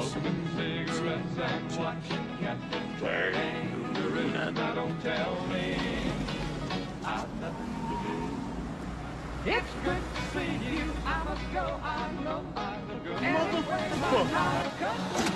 Smoking cigarettes and watching Captain Turning the river. Now don't tell me I've nothing to do. It's good to see you. I must go. I know I will go. Anyway, I'm not a country.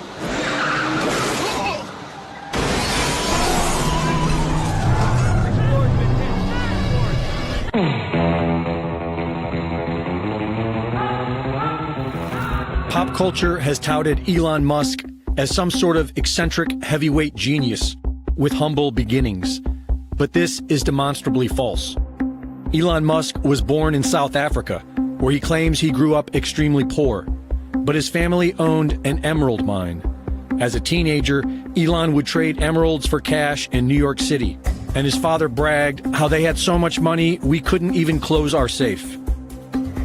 Pop culture has touted Elon Musk as some sort of eccentric heavyweight genius with humble beginnings. But this is demonstrably false. Elon Musk was born in South Africa, where he claims he grew up extremely poor, but his family owned an emerald mine. As a teenager, Elon would trade emeralds for cash in New York City, and his father bragged how they had so much money we couldn't even close our safe.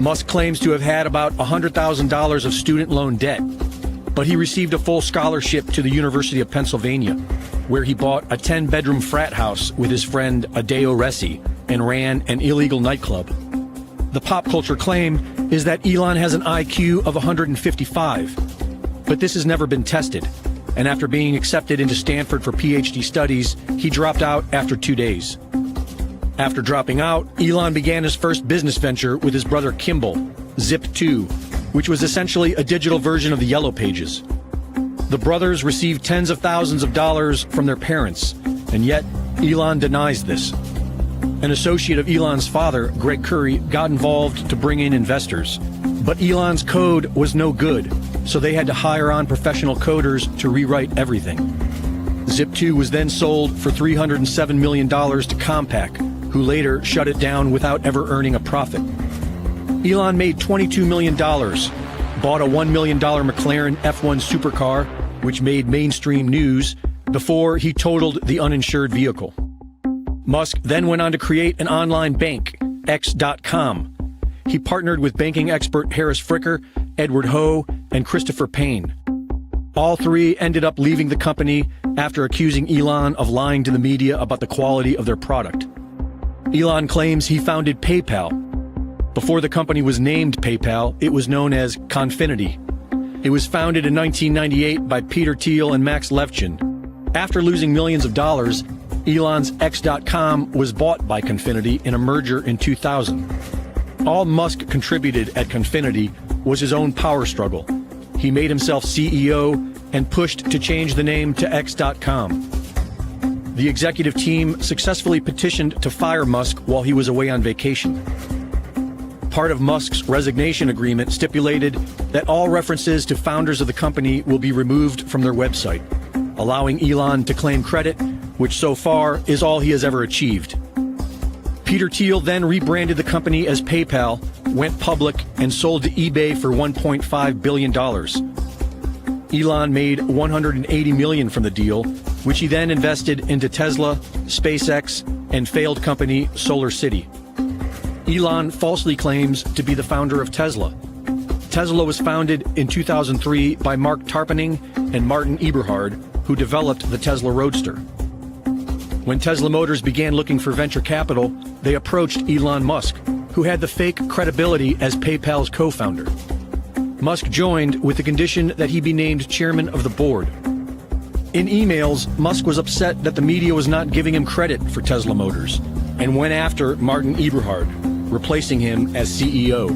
Musk claims to have had about $100,000 of student loan debt, but he received a full scholarship to the University of Pennsylvania, where he bought a 10-bedroom frat house with his friend Adeo Resi and ran an illegal nightclub. The pop culture claim is that Elon has an IQ of 155, but this has never been tested, and after being accepted into Stanford for PhD studies, he dropped out after 2 days. After dropping out, Elon began his first business venture with his brother Kimball, Zip2, which was essentially a digital version of the Yellow Pages. The brothers received tens of thousands of dollars from their parents, and yet Elon denies this. An associate of Elon's father, Greg Curry, got involved to bring in investors, but Elon's code was no good, so they had to hire on professional coders to rewrite everything. Zip2 was then sold for $307 million to Compaq, who later shut it down without ever earning a profit. Elon made $22 million, bought a $1 million McLaren F1 supercar, which made mainstream news, before he totaled the uninsured vehicle. Musk then went on to create an online bank, X.com. He partnered with banking expert Harris Fricker, Edward Ho, and Christopher Payne. All three ended up leaving the company after accusing Elon of lying to the media about the quality of their product. Elon claims he founded PayPal. Before the company was named PayPal, it was known as Confinity. It was founded in 1998 by Peter Thiel and Max Levchin. After losing millions of dollars, Elon's X.com was bought by Confinity in a merger in 2000. All Musk contributed at Confinity was his own power struggle. He made himself CEO and pushed to change the name to X.com. The executive team successfully petitioned to fire Musk while he was away on vacation. Part of Musk's resignation agreement stipulated that all references to founders of the company will be removed from their website, allowing Elon to claim credit, which so far is all he has ever achieved. Peter Thiel then rebranded the company as PayPal, went public, and sold to eBay for $1.5 billion. Elon made $180 million from the deal, which he then invested into Tesla, SpaceX, and failed company SolarCity. Elon falsely claims to be the founder of Tesla. Tesla was founded in 2003 by Mark Tarpenning and Martin Eberhard, who developed the Tesla Roadster. When Tesla Motors began looking for venture capital, they approached Elon Musk, who had the fake credibility as PayPal's co-founder. Musk joined with the condition that he be named chairman of the board. In emails, Musk was upset that the media was not giving him credit for Tesla Motors and went after Martin Eberhard, replacing him as CEO.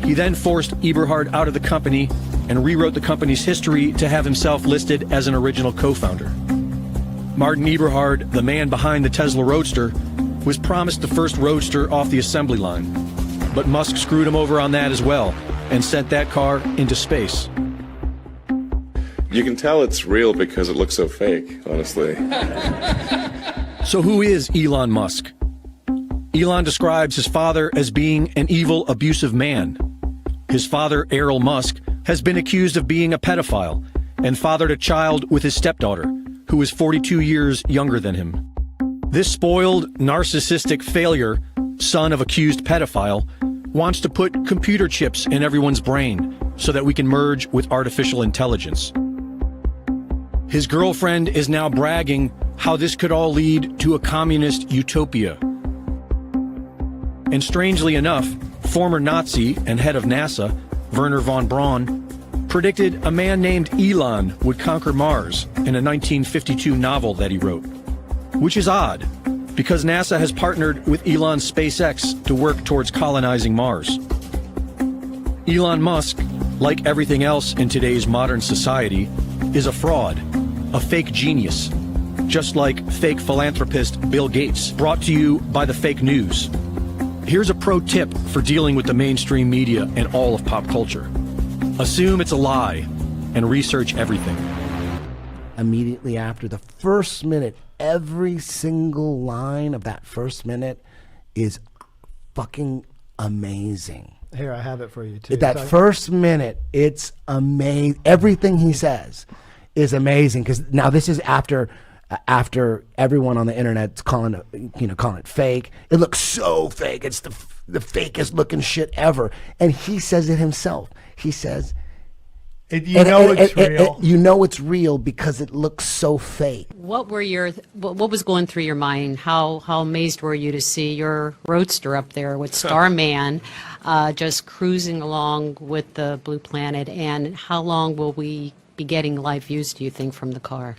He then forced Eberhard out of the company and rewrote the company's history to have himself listed as an original co-founder. Martin Eberhard, the man behind the Tesla Roadster, was promised the first Roadster off the assembly line, but Musk screwed him over on that as well and sent that car into space. You can tell it's real because it looks so fake, honestly. So who is Elon Musk? Elon describes his father as being an evil, abusive man. His father, Errol Musk, has been accused of being a pedophile and fathered a child with his stepdaughter, who is 42 years younger than him. This spoiled, narcissistic failure, son of accused pedophile, wants to put computer chips in everyone's brain so that we can merge with artificial intelligence. His girlfriend is now bragging how this could all lead to a communist utopia. And strangely enough, former Nazi and head of NASA, Wernher von Braun, predicted a man named Elon would conquer Mars in a 1952 novel that he wrote. Which is odd, because NASA has partnered with Elon's SpaceX to work towards colonizing Mars. Elon Musk, like everything else in today's modern society, is a fraud, a fake genius, just like fake philanthropist Bill Gates, brought to you by the fake news. Here's a pro tip for dealing with the mainstream media and all of pop culture. Assume it's a lie and research everything. Immediately after the first minute, every single line of that first minute is fucking amazing. Here, I have it for you too. That first minute, it's amazing. Everything he says is amazing, because now this is after everyone on the internet's calling it fake. It looks so fake. It's the fakest looking shit ever. And he says it himself. He says, it's real. You know it's real because it looks so fake. What was going through your mind? How amazed were you to see your roadster up there with Starman just cruising along with the Blue Planet? And how long will we be getting live views, do you think, from the car?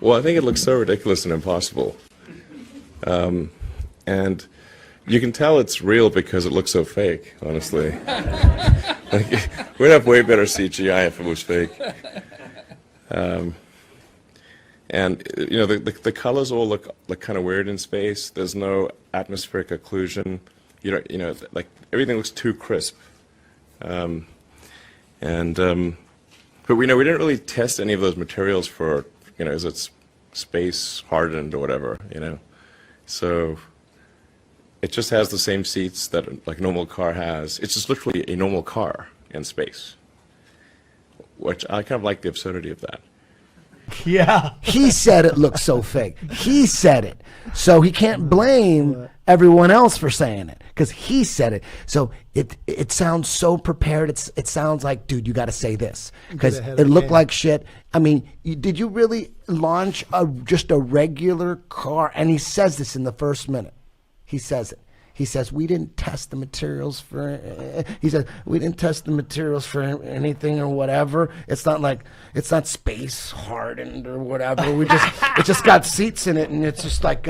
Well, I think it looks so ridiculous and impossible. And you can tell it's real because it looks so fake, honestly. We'd have way better CGI if it was fake. And you know, the colors all look kind of weird in space. There's no atmospheric occlusion. You know, like everything looks too crisp. But we didn't really test any of those materials for, is it space hardened or whatever, So it just has the same seats that like a normal car has. It's just literally a normal car in space, which I kind of like the absurdity of that. Yeah. He said it looks so fake. He said it. So he can't blame everyone else for saying it, because he said it. So it sounds so prepared. It sounds like, dude, you got to say this, because it looked like shit. I mean, did you really launch just a regular car? And he says this in the first minute. He says it. He says, we didn't test the materials for, he says, we didn't test the materials for anything or whatever. It's not space hardened or whatever. It just got seats in it, and it's just like,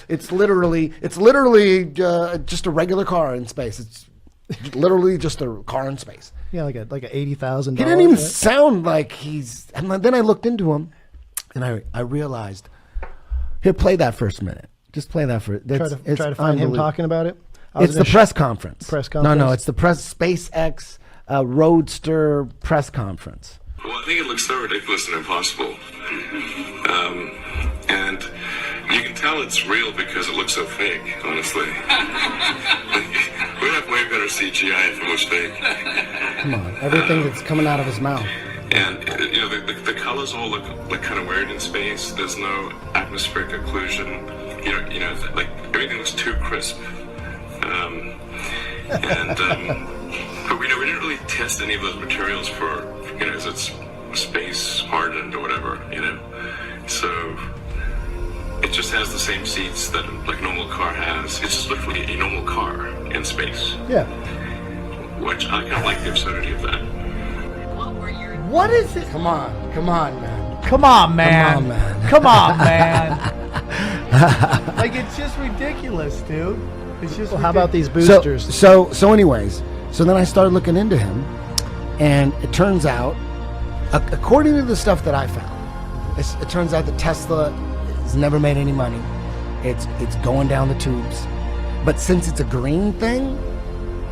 it's literally just a regular car in space. It's literally just a car in space. Yeah, like a $80,000. He didn't even sound like he's, and then I looked into him, and I realized, here, play that first minute. Just play that for try to find him talking about it. It's the press conference. Press conference. No, it's the SpaceX Roadster press conference. Well, I think it looks so ridiculous and impossible. And you can tell it's real because it looks so fake, honestly. We'd have way better CGI if it was fake. Come on, everything that's coming out of his mouth. And the colors all look like kind of weird in space. There's no atmospheric occlusion. Like everything looks too crisp. But we didn't really test any of those materials for, is it space hardened or whatever, So it just has the same seats that like a normal car has. It's just literally a normal car in space. Yeah. Which I kind of like the absurdity of that. What is it? Come on, man. Come on, man. Like, it's just ridiculous, dude. It's just. Well, how about these boosters? So anyways, so then I started looking into him, and it turns out, according to the stuff that I found, it turns out that Tesla has never made any money. It's going down the tubes, but since it's a green thing,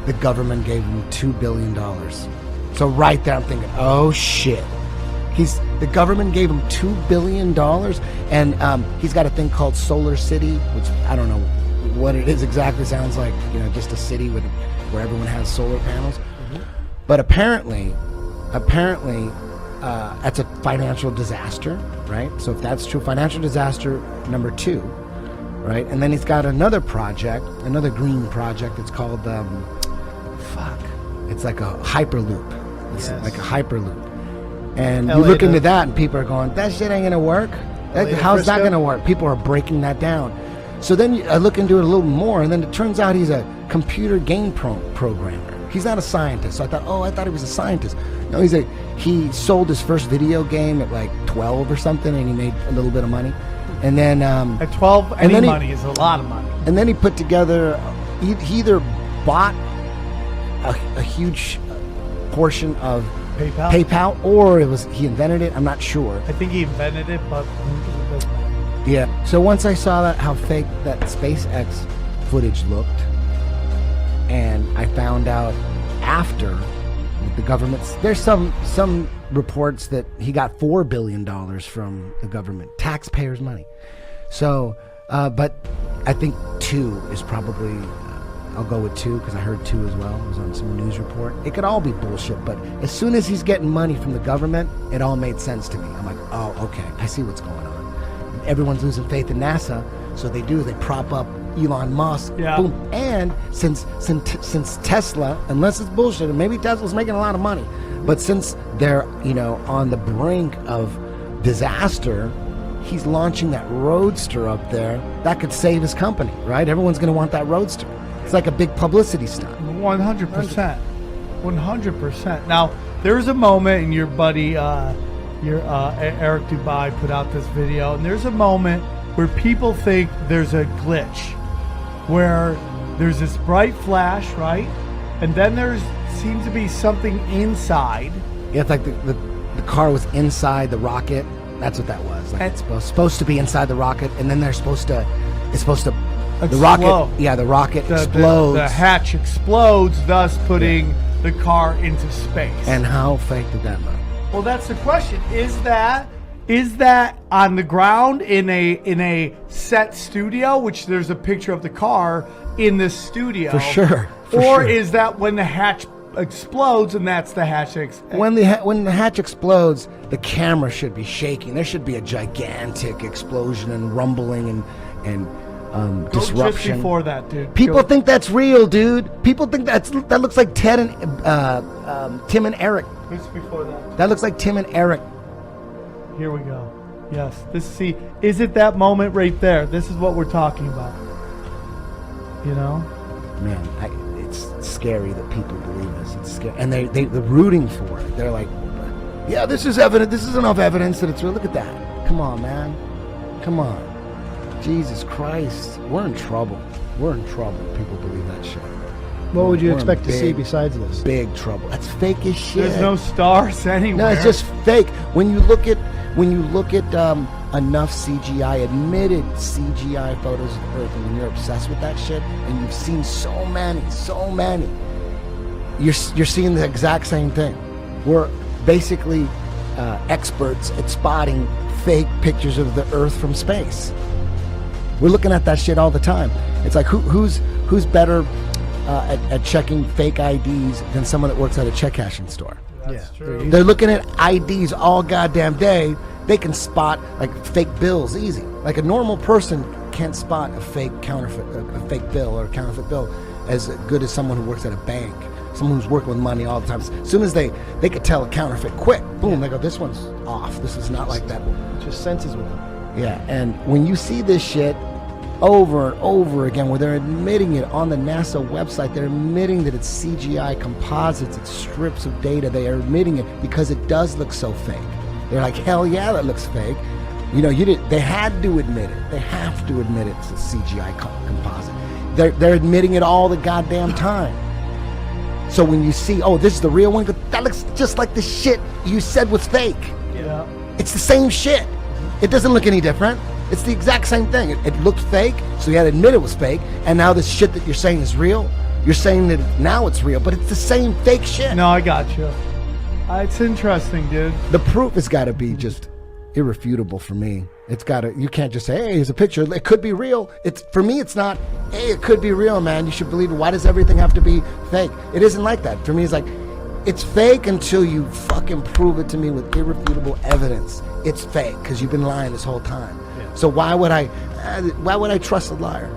the government gave him $2 billion. So right there, I'm thinking, oh shit. The government gave him $2 billion, and he's got a thing called Solar City, which I don't know what it is exactly. Sounds like, just a city where everyone has solar panels. Mm-hmm. But apparently, that's a financial disaster, right? So if that's true, financial disaster number 2, right? And then he's got another project, another green project. It's called, it's like a Hyperloop. It's like a Hyperloop. And you look into that, and people are going, that shit ain't gonna work. How's that gonna work? People are breaking that down. So then I look into it a little more, and then it turns out he's a computer game programmer. He's not a scientist. So I thought he was a scientist. No, he sold his first video game at like 12 or something, and he made a little bit of money. And then At 12, any money is a lot of money. and then he put together. He either bought a huge portion of PayPal? or he invented it. I'm not sure. I think he invented it, but it doesn't matter. Yeah. So once I saw how fake that SpaceX footage looked, and I found out after the government's, there's some reports that he got $4 billion from the government, taxpayers' money. So, but I think 2 is probably. I'll go with 2 because I heard 2 as well. It was on some news report. It could all be bullshit, but as soon as he's getting money from the government, it all made sense to me. I'm like, oh, okay, I see what's going on. Everyone's losing faith in NASA, so they prop up Elon Musk. Yeah. Boom. And since Tesla, unless it's bullshit, and maybe Tesla's making a lot of money, but since they're on the brink of disaster, he's launching that Roadster up there that could save his company, right? Everyone's going to want that Roadster. It's like a big publicity stunt. 100%. 100%. Now, there's a moment, and your buddy, Eric Dubai put out this video, and there's a moment where people think there's a glitch, where there's this bright flash, right? And then there seems to be something inside. Yeah, it's like the car was inside the rocket. That's what that was. Like it's supposed to be inside the rocket, and then it's supposed to the rocket. Yeah, the rocket explodes. The hatch explodes, thus putting the car into space. And how fake did that look? Well, that's the question. Is that on the ground in a set studio, which there's a picture of the car in the studio? For sure. Is that when the hatch explodes and that's the hatch? When the hatch explodes, the camera should be shaking. There should be a gigantic explosion and rumbling and disruption. Just before that, dude. People think that's real, dude. People think that looks like Ted and Tim and Eric. Just before that. That looks like Tim and Eric. Here we go. Yes. Is it that moment right there? This is what we're talking about. Man, it's scary that people believe this. It's scary, and they're rooting for it. They're like, yeah, this is evidence. This is enough evidence that it's real. Look at that. Come on, man. Come on. Jesus Christ. We're in trouble. We're in trouble. People believe that shit. What would you We're expect in to see besides this? Big trouble. That's fake as shit. There's no stars anywhere. No, it's just fake. When you look at enough CGI, admitted CGI photos of Earth, and when you're obsessed with that shit, and you've seen so many, you're seeing the exact same thing. We're basically experts at spotting fake pictures of the Earth from space. We're looking at that shit all the time. It's like who's better at checking fake IDs than someone that works at a check cashing store? That's true. They're looking at IDs all goddamn day. They can spot like fake bills easy. Like a normal person can't spot a fake fake bill or a counterfeit bill as good as someone who works at a bank. Someone who's working with money all the time. As soon as they could tell a counterfeit quick, boom, they go, this one's off. This is not like that one. It just senses with them. Yeah, and when you see this shit over and over again, where they're admitting it on the NASA website, they're admitting that it's CGI composites, it's strips of data. They are admitting it because it does look so fake. They're like, hell yeah, that looks fake. They had to admit it. They have to admit it's a CGI composite. They're admitting it all the goddamn time. So when you see, oh, this is the real one, that looks just like the shit you said was fake. Yeah. It's the same shit. It doesn't look any different. It's the exact same thing. It looked fake, so you had to admit it was fake. And now this shit that you're saying is real, you're saying that now it's real, but it's the same fake shit. No, I got you. It's interesting, dude. The proof has got to be just irrefutable for me. It's got to. You can't just say, "Hey, here's a picture. It could be real." For me, it's not. Hey, it could be real, man. You should believe it. Why does everything have to be fake? It isn't like that. For me, it's like, it's fake until you fucking prove it to me with irrefutable evidence. It's fake because you've been lying this whole time. Yeah. So why would I trust a liar?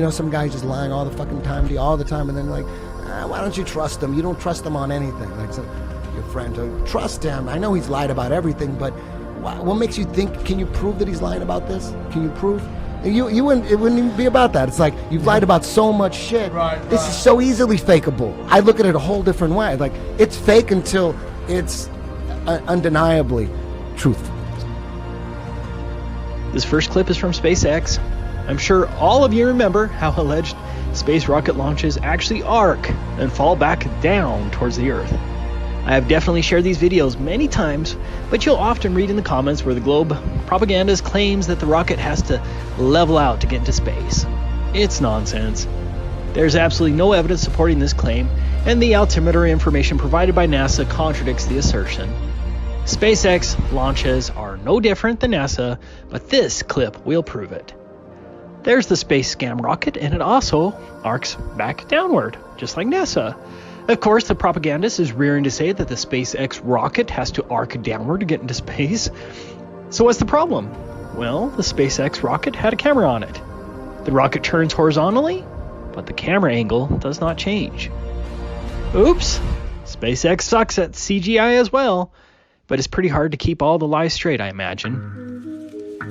Some guy's just lying all the fucking time to you all the time, and then like, why don't you trust him? You don't trust him on anything. Like your friend, trust him. I know he's lied about everything, but what makes you think? Can you prove that he's lying about this? Can you prove? You wouldn't. It wouldn't even be about that. It's like you've lied about so much shit. This is so easily fakeable. I look at it a whole different way. Like it's fake until it's undeniably truthful. This first clip is from SpaceX. I'm sure all of you remember how alleged space rocket launches actually arc and fall back down towards the Earth. I have definitely shared these videos many times, but you'll often read in the comments where the globe propagandist claims that the rocket has to level out to get into space. It's nonsense. There's absolutely no evidence supporting this claim, and the altimeter information provided by NASA contradicts the assertion. SpaceX launches are no different than NASA, but this clip will prove it. There's the space scam rocket, and it also arcs back downward, just like NASA. Of course, the propagandist is rearing to say that the SpaceX rocket has to arc downward to get into space. So what's the problem? Well, the SpaceX rocket had a camera on it. The rocket turns horizontally, but the camera angle does not change. Oops! SpaceX sucks at CGI as well, but it's pretty hard to keep all the lies straight, I imagine.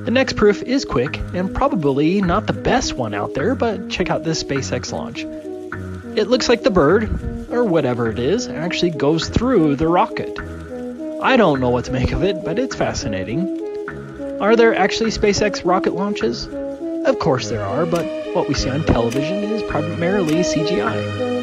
The next proof is quick, and probably not the best one out there, but check out this SpaceX launch. It looks like the bird, or whatever it is, actually goes through the rocket. I don't know what to make of it, but it's fascinating. Are there actually SpaceX rocket launches? Of course there are, but what we see on television is primarily CGI.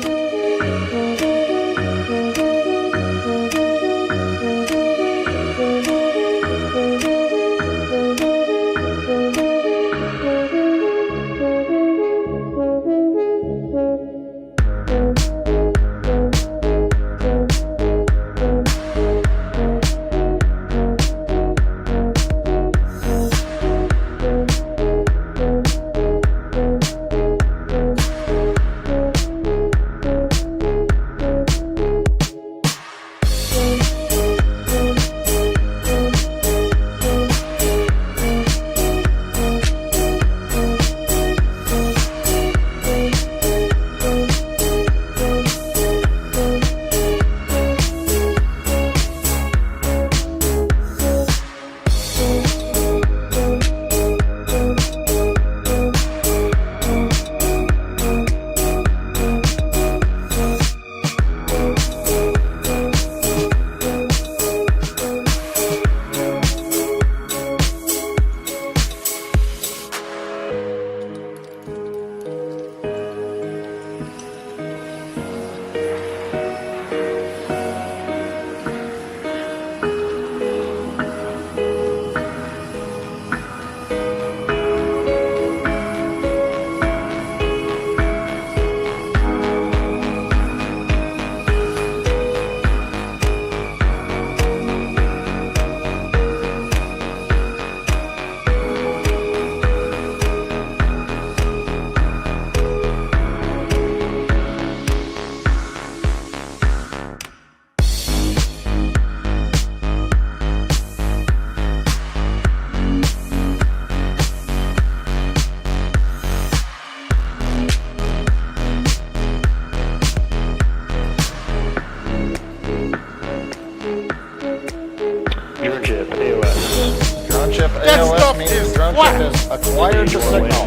Acquired the signal.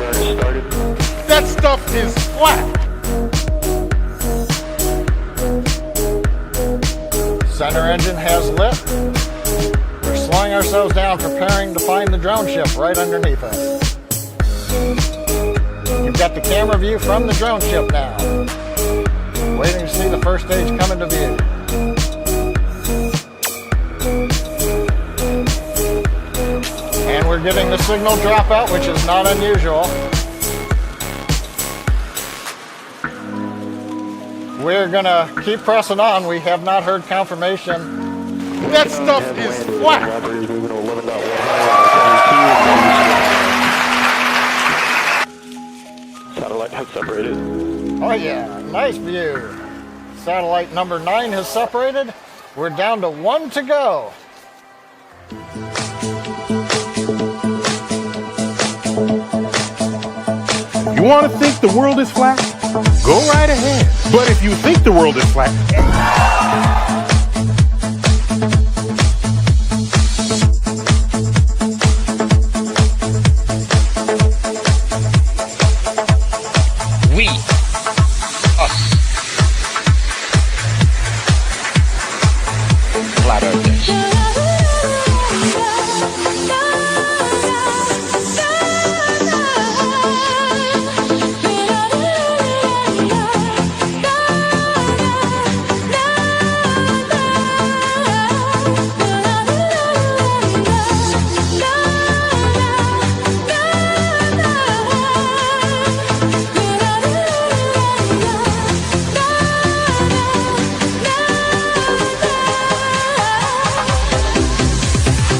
That stuff is flat. Center engine has lit. We're slowing ourselves down, preparing to find the drone ship right underneath us. You've got the camera view from the drone ship now. Waiting to see the first stage come into view. And we're getting the signal dropout, which is not unusual. We're gonna keep pressing on. We have not heard confirmation. That stuff is flat. Satellite has separated. Oh yeah, nice view. Satellite number 9 has separated. We're down to 1 to go. You want to think the world is flat? Go right ahead. But if you think the world is flat...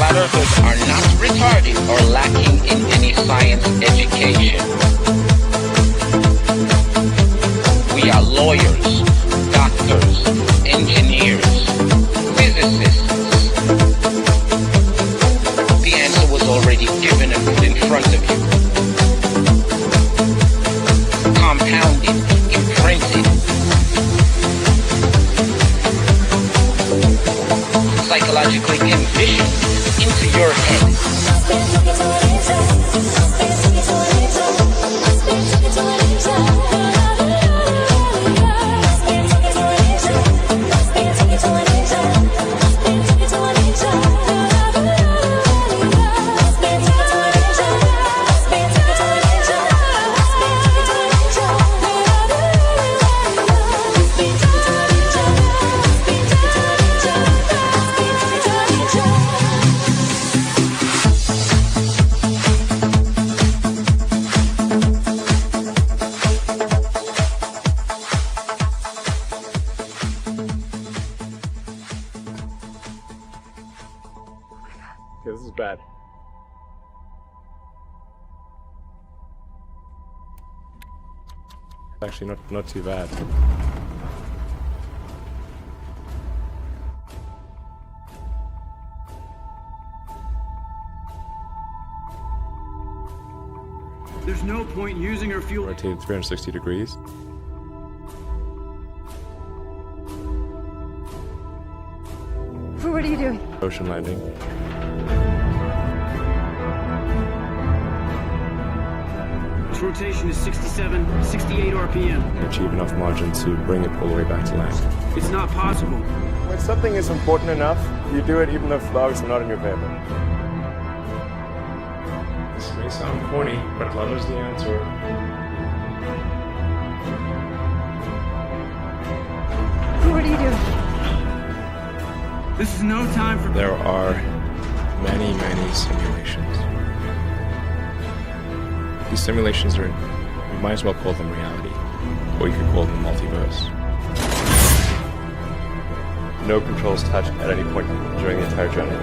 Flat earthers are not retarded or lacking in any science education. We are lawyers, doctors, engineers, physicists. The answer was already given and put in front of you. Compounded, imprinted, psychologically conditioned into your head. Okay, this is bad. Actually, not too bad. There's no point using our fuel. Rotated 360 degrees. What are you doing? Ocean landing. Its rotation is 67, 68 RPM. Achieve enough margin to bring it all the way back to land. It's not possible. When something is important enough, You do it even if obviously not in your paper. This may sound corny, but love is the answer. What are you doing? This is no time for... There are many, many simulations. These simulations are, you might as well call them reality, or you could call them multiverse. No controls touched at any point during the entire journey.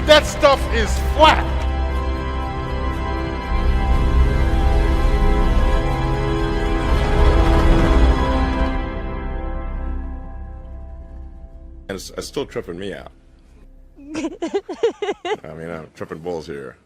That stuff is flat. And it's still tripping me out. I mean, I'm tripping balls here.